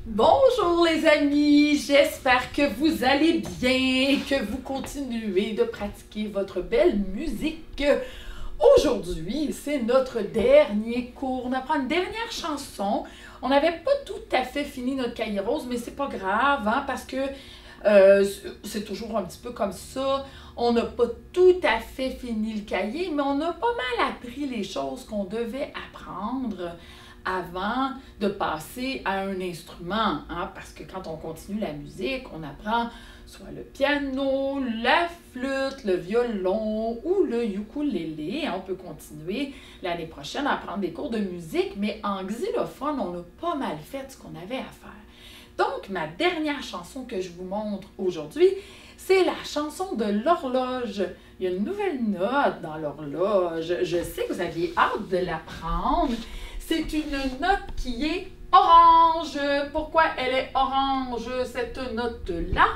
Bonjour les amis, j'espère que vous allez bien et que vous continuez de pratiquer votre belle musique. Aujourd'hui, c'est notre dernier cours. On apprend une dernière chanson. On n'avait pas tout à fait fini notre cahier rose, mais c'est pas grave, hein, parce que c'est toujours un petit peu comme ça. On n'a pas tout à fait fini le cahier, mais on a pas mal appris les choses qu'on devait apprendre avant de passer à un instrument, hein, parce que quand on continue la musique, on apprend soit le piano, la flûte, le violon ou le ukulélé. On peut continuer l'année prochaine à prendre des cours de musique, mais en xylophone, on a pas mal fait ce qu'on avait à faire. Donc, ma dernière chanson que je vous montre aujourd'hui, c'est la chanson de l'horloge. Il y a une nouvelle note dans l'horloge. Je sais que vous aviez hâte de l'apprendre. C'est une note qui est orange. Pourquoi elle est orange, cette note-là?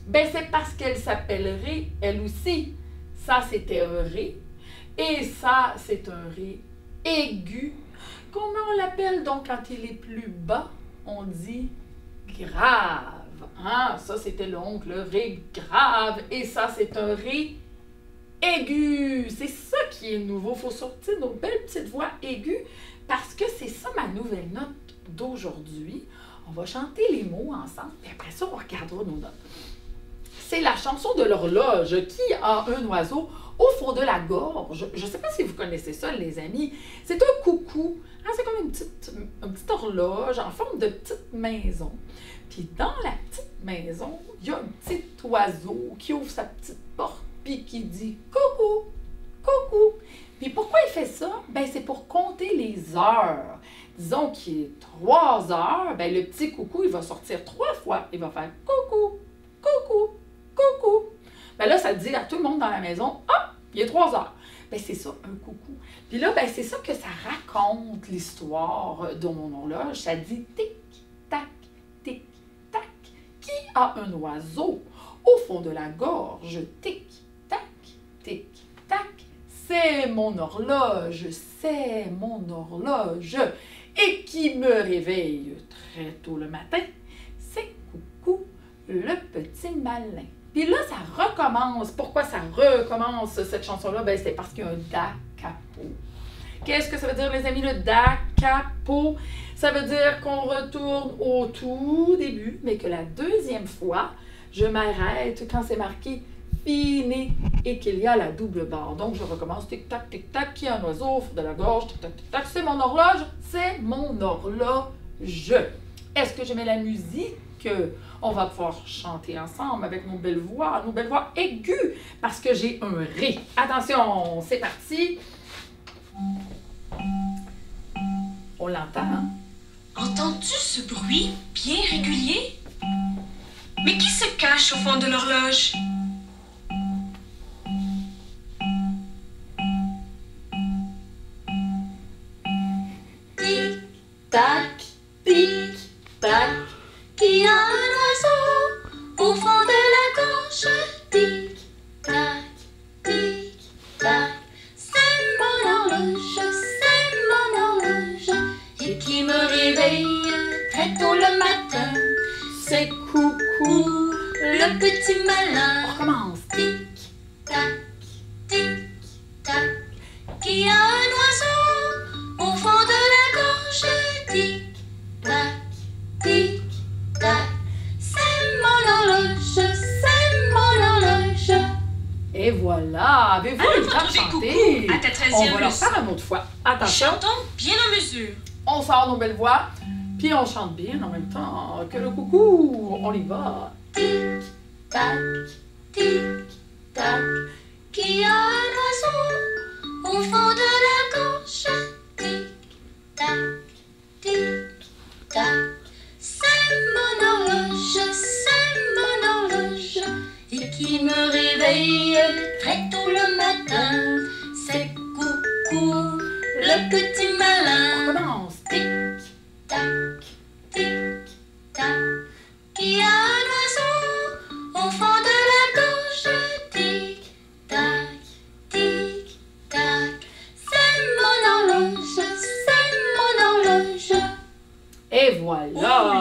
Ben, c'est parce qu'elle s'appellerait, elle aussi. Ça, c'était un Ré. Et ça, c'est un Ré aigu. Comment on l'appelle donc quand il est plus bas? On dit grave. Hein? Ça, c'était donc le Ré grave. Et ça, c'est un Ré aigu. C'est ça qui est nouveau. Il faut sortir nos belles petites voix aiguës parce que c'est ça ma nouvelle note d'aujourd'hui. On va chanter les mots ensemble et après ça, on regardera nos notes. C'est la chanson de l'horloge qui a un oiseau au fond de la gorge. Je ne sais pas si vous connaissez ça, les amis. C'est un coucou. Hein, c'est comme une petite horloge en forme de petite maison. Puis dans la petite maison, il y a un petit oiseau qui ouvre sa petite porte puis qui dit « Coucou! Coucou! » Puis pourquoi il fait ça? Ben c'est pour compter les heures. Disons qu'il est 3 heures, ben le petit coucou, il va sortir 3 fois. Il va faire « Coucou! Coucou! Coucou! » Ben là, ça dit à tout le monde dans la maison « Ah! Il est 3 heures! » Ben c'est ça, un coucou. Puis là, ben c'est ça que ça raconte l'histoire de mon horloge. Ça dit « Tic-tac! Tic-tac! » Qui a un oiseau au fond de la gorge? Tic-tac! Tic-tac! C'est mon horloge, c'est mon horloge. Et qui me réveille très tôt le matin, c'est coucou, le petit malin. Puis là, ça recommence. Pourquoi ça recommence, cette chanson-là? Ben, c'est parce qu'il y a un da capo. Qu'est-ce que ça veut dire, les amis, le da capo? Ça veut dire qu'on retourne au tout début, mais que la deuxième fois, je m'arrête quand c'est marqué fini et qu'il y a la double barre. Donc, je recommence tic-tac, tic-tac, qui a un oiseau au fond de la gorge, tic-tac, tic-tac, c'est mon horloge, c'est mon horloge. Est-ce que je mets la musique? On va pouvoir chanter ensemble avec nos belles voix aiguës, parce que j'ai un Ré. Attention, c'est parti. On l'entend, hein? Entends-tu ce bruit bien régulier? Mais qui se cache au fond de l'horloge? Tic-tac, tic-tac, qui a un oiseau au fond de la gorge? Tic-tac, tic-tac, c'est mon horloge, et qui me réveille très tôt le matin. C'est coucou, le petit malin. On recommence. Tic-tac, tic-tac, qui a un oiseau au fond de la gorge? Tic-tac, tic-tac, c'est mon horloge. Et voilà. Avez-vous eu le temps de Retrouver chanter? coucou à ta 13e On va le leçon. faire une autre fois. Attention. Chantons bien en mesure. On sort nos belles voix, puis on chante bien en même temps que le coucou. On y va. Tic-tac, tic-tac, qui a un oiseau au fond de la gorge? Tic-tac, tic-tac, c'est mon horloge, et qui me réveille très tôt le matin. C'est coucou, le petit On malin. recommence. Tic-tac, tic-tac, qui a un oiseau au fond de la gorge? Tic-tac, tic-tac, c'est mon horloge. Et voilà.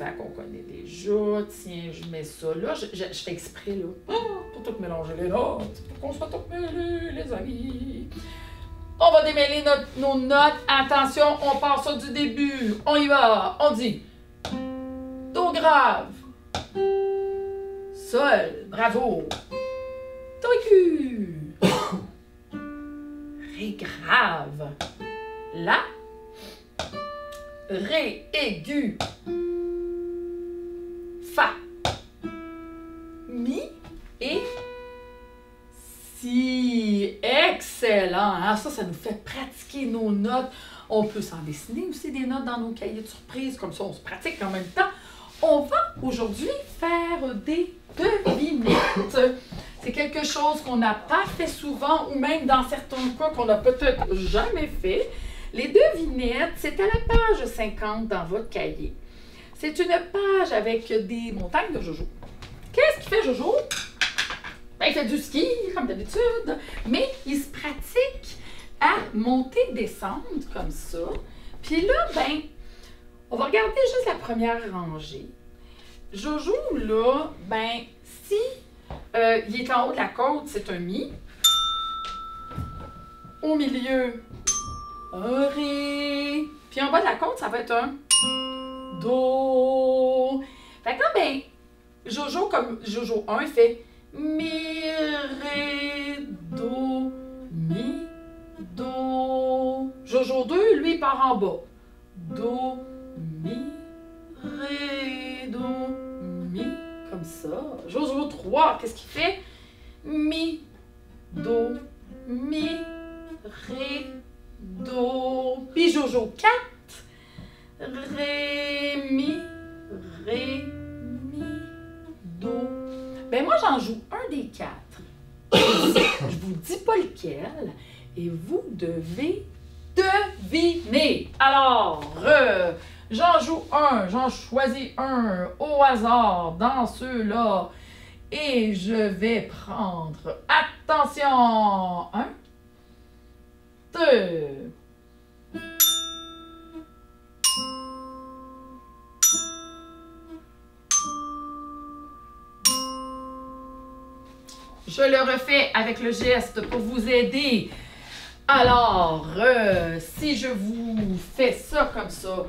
fait qu'on connaît déjà. Tiens, je mets ça là. Je fais exprès, là, pour tout mélanger les notes, pour qu'on soit tout mêlés, les amis. On va démêler nos notes. Attention, on part ça du début. On y va. On dit Do grave. Sol, bravo. Do aigu. Ré grave. La. Ré aigu. Fa. Mi et si. Excellent! Hein? Ça nous fait pratiquer nos notes. On peut s'en dessiner aussi des notes dans nos cahiers de surprise. Comme ça, on se pratique en même temps. On va aujourd'hui faire des devinettes. C'est quelque chose qu'on n'a pas fait souvent ou même dans certains cas qu'on n'a peut-être jamais fait. Les devinettes, c'est à la page 50 dans votre cahier. C'est une page avec des montagnes de Jojo. Qu'est-ce qu'il fait Jojo? Ben, il fait du ski, comme d'habitude, mais il se pratique à monter, descendre, comme ça. Puis là, ben, on va regarder juste la première rangée. Jojo, là, ben, si il est en haut de la côte, c'est un Mi. Au milieu, un Ré. Puis en bas de la côte, ça va être un Do. Fait que là, ben, Jojo, comme Jojo 1, fait Mi, Ré, Do, Mi, Do. Jojo 2, lui, part en bas. Do, Mi, Ré, Do, Mi. Comme ça. Jojo 3, qu'est-ce qu'il fait? Mi, Do, Mi, Ré, Do. Puis Jojo 4, Ré, Mi, Ré, Mi, Do. Ben moi, j'en joue un des 4. Je vous dis pas lequel et vous devez deviner. Alors, j'en joue un, j'en choisis un au hasard dans ceux-là et je vais prendre, attention, 1, 2. Je le refais avec le geste pour vous aider. Alors, si je vous fais ça, comme ça,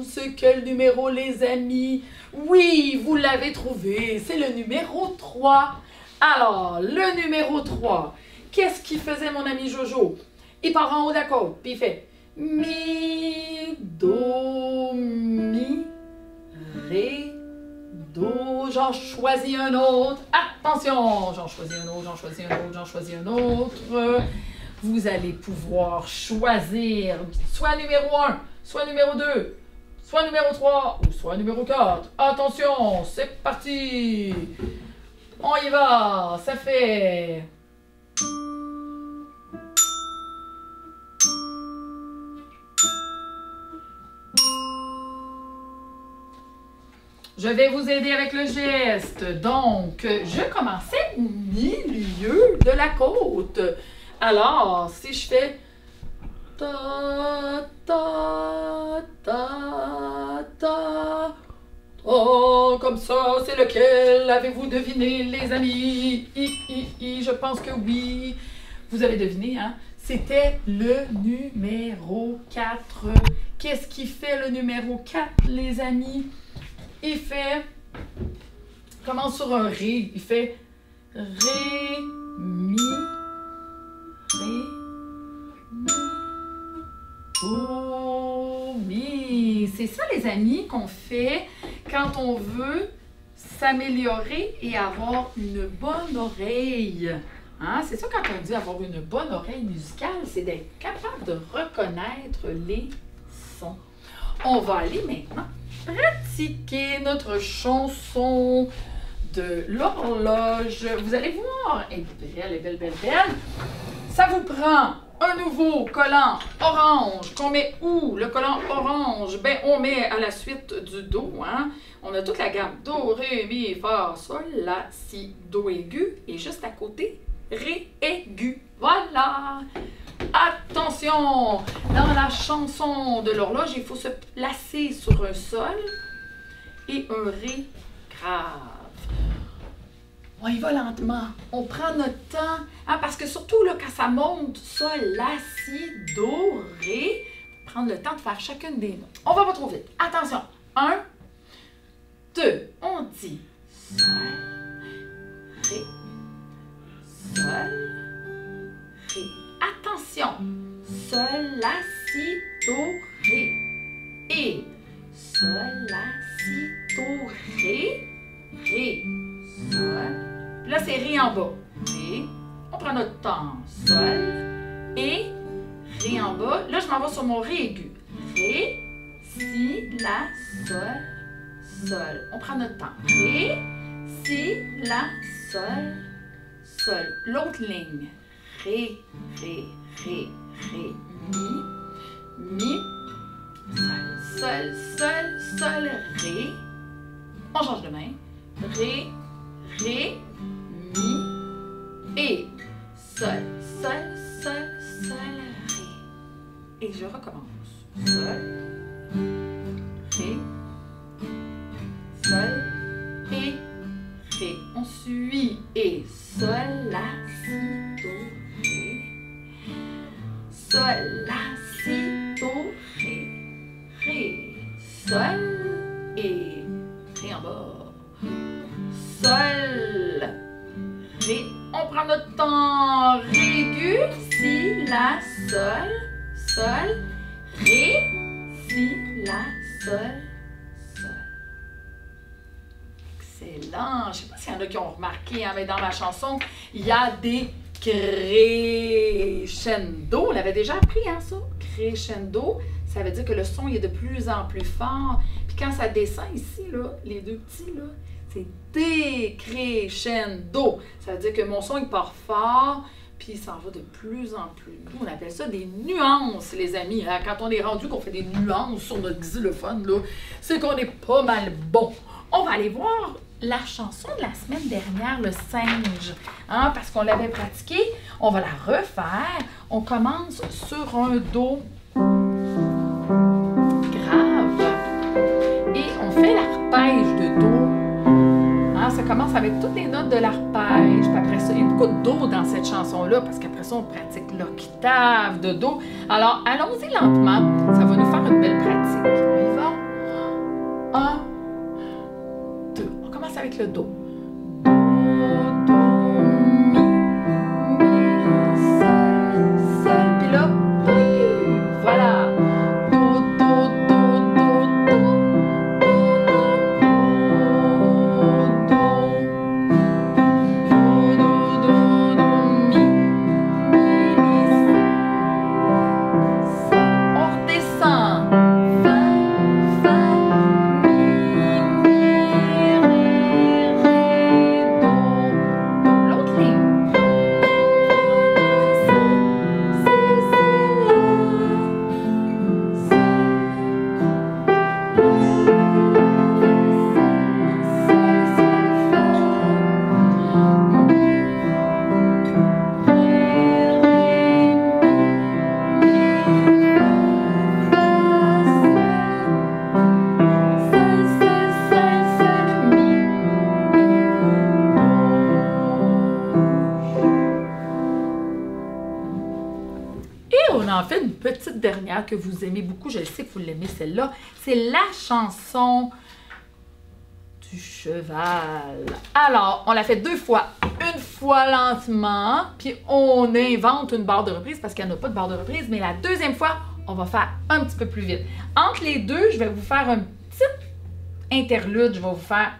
c'est quel numéro, les amis? Oui, vous l'avez trouvé, c'est le numéro 3. Alors, le numéro 3, qu'est-ce qu'il faisait mon ami Jojo? Il part en haut de la côte, puis il fait Mi, Do, Mi, Ré, Do. J'en choisis un autre. Attention, j'en choisis un autre, j'en choisis un autre, j'en choisis un autre. Vous allez pouvoir choisir soit numéro 1, soit numéro 2, soit numéro 3 ou soit numéro 4. Attention, c'est parti. On y va, ça fait... Je vais vous aider avec le geste. Donc, je commençais au milieu de la côte. Alors, si je fais ta, ta, ta, ta, oh, comme ça, c'est lequel? Avez-vous deviné, les amis? Je pense que oui. Vous avez deviné, hein? C'était le numéro 4. Qu'est-ce qui fait le numéro 4, les amis? Il fait, commence sur un Ré, il fait Ré, Mi, Do, Mi. C'est ça, les amis, qu'on fait quand on veut s'améliorer et avoir une bonne oreille. Hein? C'est ça, quand on dit avoir une bonne oreille musicale, c'est d'être capable de reconnaître les sons. On va aller maintenant pratiquer notre chanson de l'horloge. Vous allez voir, elle est belle, belle. Ça vous prend un nouveau collant orange qu'on met où? Le collant orange, ben on met à la suite du Do. Hein? On a toute la gamme Do, Ré, Mi, Fa, Sol, La, Si, Do aigu. Et juste à côté, Ré aigu. Voilà. Attention, dans la chanson de l'horloge, il faut se placer sur un sol et un Ré grave. On y va lentement. On prend notre temps, hein, parce que surtout là, quand ça monte, sol, la, si, do, ré, prendre le temps de faire chacune des notes. On va pas trop vite. Attention. 1, 2, on dit sol, ré, sol, ré. Attention, sol, la, si, do, ré. Et sol, la, si, do, ré, ré, sol. Puis là, c'est ré en bas. Ré. On prend notre temps. Sol. Et ré en bas. Là, je m'en vais sur mon ré aigu. Ré, si, la, sol, sol. On prend notre temps. Ré, si, la, sol, sol. L'autre ligne. Ré, ré, ré, ré, mi, sol, sol, sol, sol, ré. On change de main. Ré, ré, mi, et sol, sol, sol, sol, ré. Et je recommence. Sol, ré, sol, et ré. On suit et sol, la, si, do, ré. Sol, la, si, do, ré. Ré, sol, et ré en bas. Sol, ré. On prend notre temps. Ré aigu, si, la, sol, sol, ré, si, la, sol, sol. Excellent. Je ne sais pas s'il y en a qui ont remarqué, hein, mais dans ma chanson, il y a des crescendo. On l'avait déjà appris, hein, ça? Crescendo. Ça veut dire que le son il est de plus en plus fort. Puis quand ça descend ici, là, les deux petits, là, c'est décrescendo. Ça veut dire que mon son il part fort, puis il s'en va de plus en plus doux. On appelle ça des nuances, les amis. Hein? Quand on est rendu qu'on fait des nuances sur notre xylophone, là, c'est qu'on est pas mal bon. On va aller voir la chanson de la semaine dernière, le singe, hein? Parce qu'on l'avait pratiqué. On va la refaire. On commence sur un do grave et on fait l'arpège de do. Ça commence avec toutes les notes de l'arpège. Puis après ça, il y a beaucoup de do dans cette chanson-là, parce qu'après ça, on pratique l'octave de do. Alors, allons-y lentement. Ça va nous faire une belle pratique. On y va. 1, 2. On commence avec le do. Do, do, mi, sol, sol. Puis là, voilà. Do, do, do, do, do. En fait, une petite dernière que vous aimez beaucoup, je sais que vous l'aimez celle-là, c'est la chanson du cheval. Alors, on l'a fait 2 fois. Une fois lentement, puis on invente une barre de reprise parce qu'il n'y en a pas de barre de reprise, mais la deuxième fois, on va faire un petit peu plus vite. Entre les deux, je vais vous faire un petit interlude, je vais vous faire...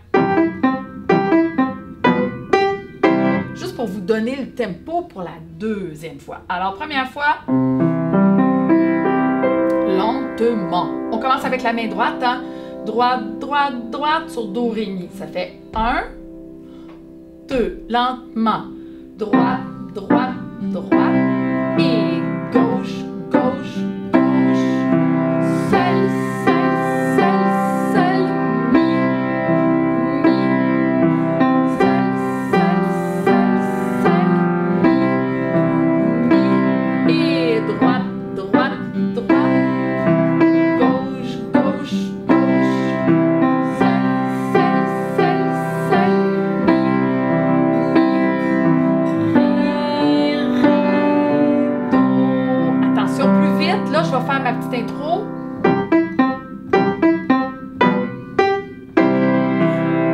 juste pour vous donner le tempo pour la deuxième fois. Alors, première fois... lentement. On commence avec la main droite, hein? Droite, droite, droite sur do, ré, mi. Ça fait 1, 2, lentement. Droite, droite, droite. Et gauche, gauche, gauche. Sol, sol, sol, sol, mi, mi. Sol, sol, sol, sol. droite, droite, droite. Gauche, gauche, gauche. Sol, sol, sol, sol. Mi, ré, do. Attention, plus vite. Là, je vais faire ma petite intro.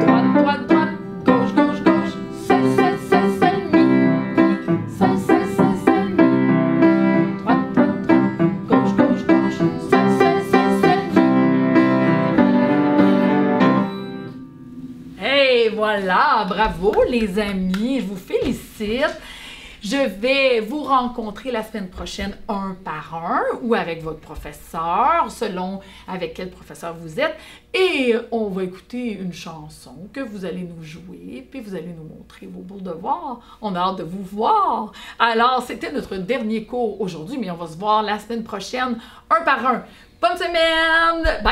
Droite, droite, droite. Gauche, gauche, gauche. Sol, sol, sol, sol, mi. Sol, sol, sol, sol, mi. Droite, droite, droite. Gauche, gauche, gauche. Sol, sol, sol, sol, mi. Hey, voilà, bravo les amis, je vous félicite. Je vais vous rencontrer la semaine prochaine un par un ou avec votre professeur, selon avec quel professeur vous êtes. Et on va écouter une chanson que vous allez nous jouer, puis vous allez nous montrer vos beaux devoirs. On a hâte de vous voir. Alors, c'était notre dernier cours aujourd'hui, mais on va se voir la semaine prochaine un par un. Bonne semaine! Bye!